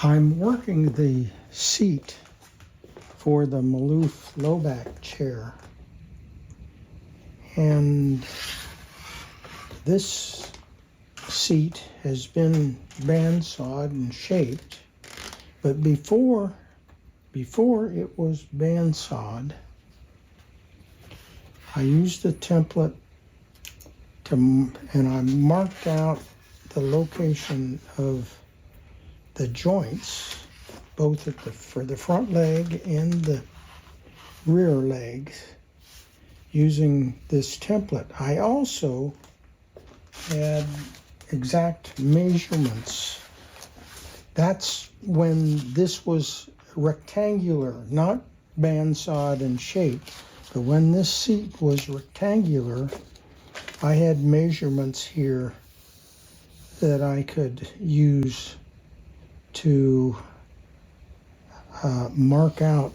I'm working the seat for the Maloof Lowback Chair, and this seat has been bandsawed and shaped, but before it was bandsawed, I used a template and I marked out the location of the joints, both for the front leg and the rear legs, using this template. I also had exact measurements. That's when this was rectangular, not bandsawed and shaped, but when this seat was rectangular, I had measurements here that I could use to mark out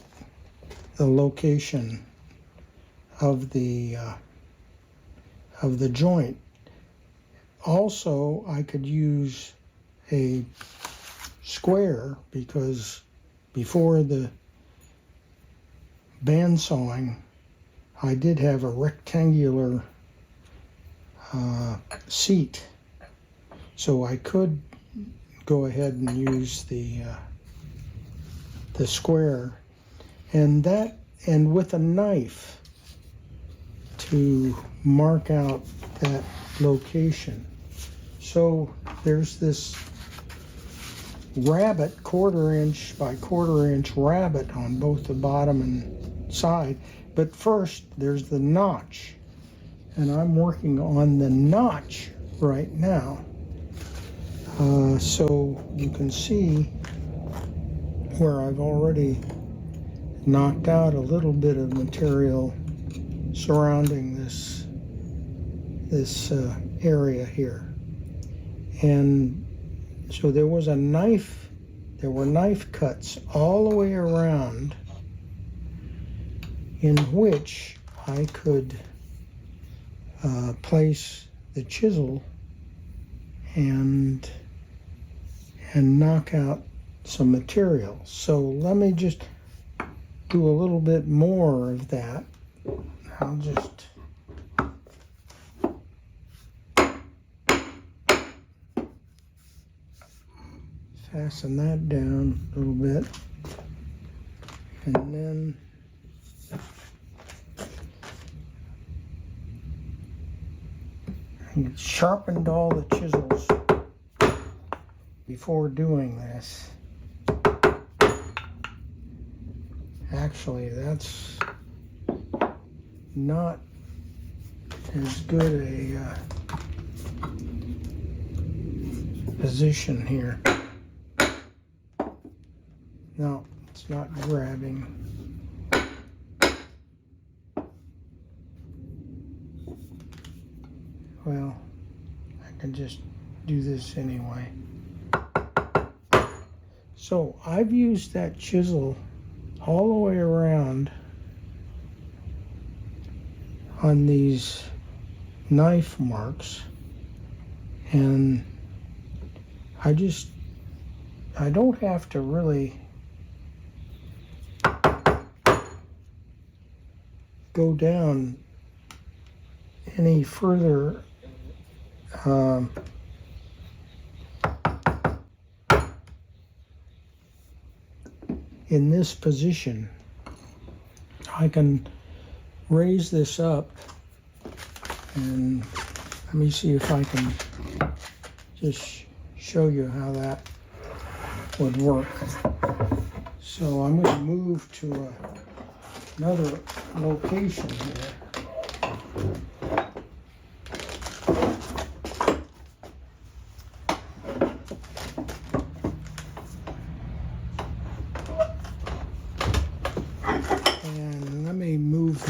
the location of the joint. Also, I could use a square, because before the bandsawing, I did have a rectangular seat, so I could go ahead and use the square, and with a knife to mark out that location. So there's this rabbet, 1/4 inch by 1/4 inch rabbet on both the bottom and side. But first there's the notch, and I'm working on the notch right now. So you can see where I've already knocked out a little bit of material surrounding this area here. And so there were knife cuts all the way around, in which I could place the chisel and knock out some material. So let me just do a little bit more of that. I'll just fasten that down a little bit, and then I sharpened all the chisels before doing this. Actually, that's not as good a position here. No, it's not grabbing. Well, I can just do this anyway. So I've used that chisel all the way around on these knife marks, and I don't have to really go down any further in this position. I can raise this up, and let me see if I can just show you how that would work. So I'm going to move to another location here. And let me move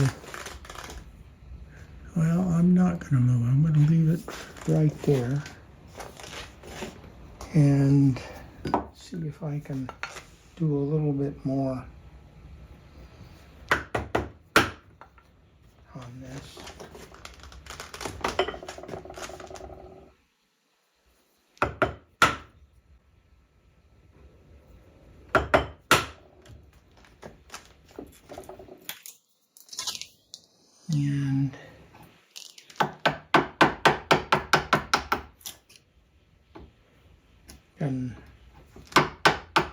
well, I'm not going to move. I'm going to leave it right there and see if I can do a little bit more on this. And can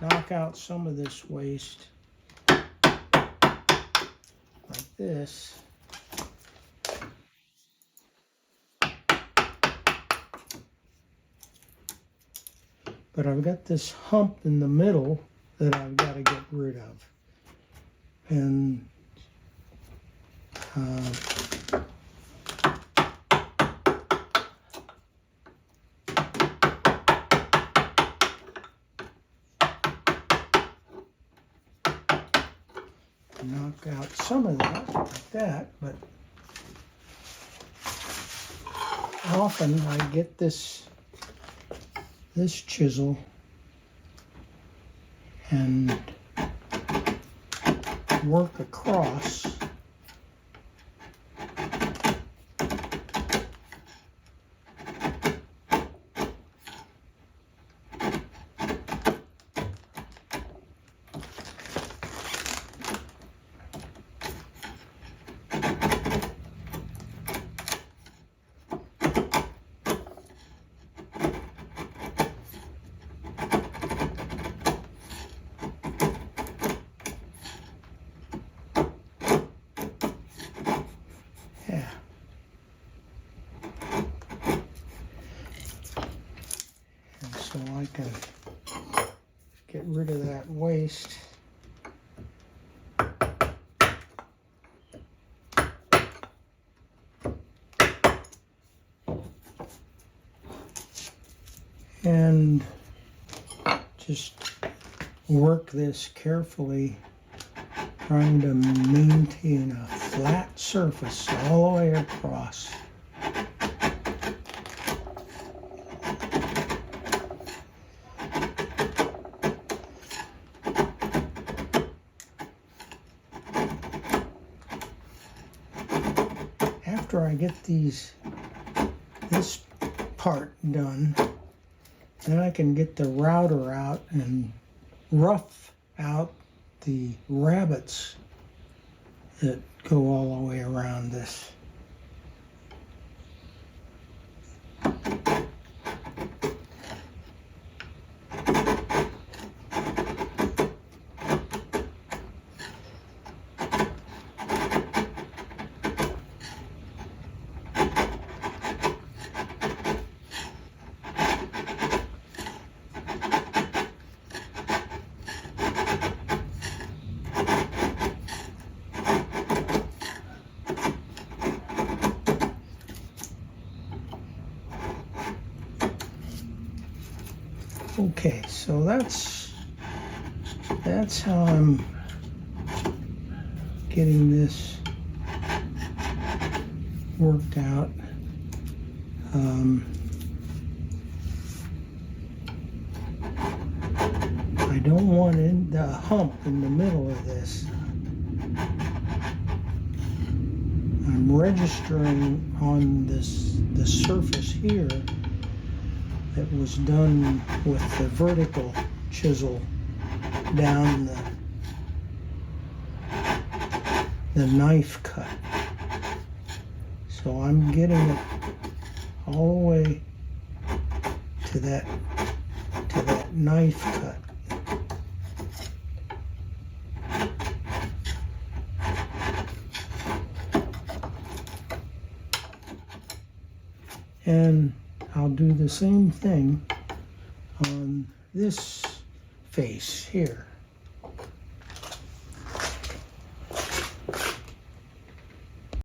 knock out some of this waste like this. But I've got this hump in the middle that I've got to get rid of. And knock out some of that like that, but often I get this chisel and work across. So I can get rid of that waste. And just work this carefully, trying to maintain a flat surface all the way across. After I get this part done, then I can get the router out and rough out the rabbets that go all the way around this. Okay, so that's how I'm getting this worked out. I don't want the hump in the middle of this. I'm registering on the surface here that was done with the vertical chisel down the knife cut. So I'm getting it all the way to that knife cut. And I'll do the same thing on this face here.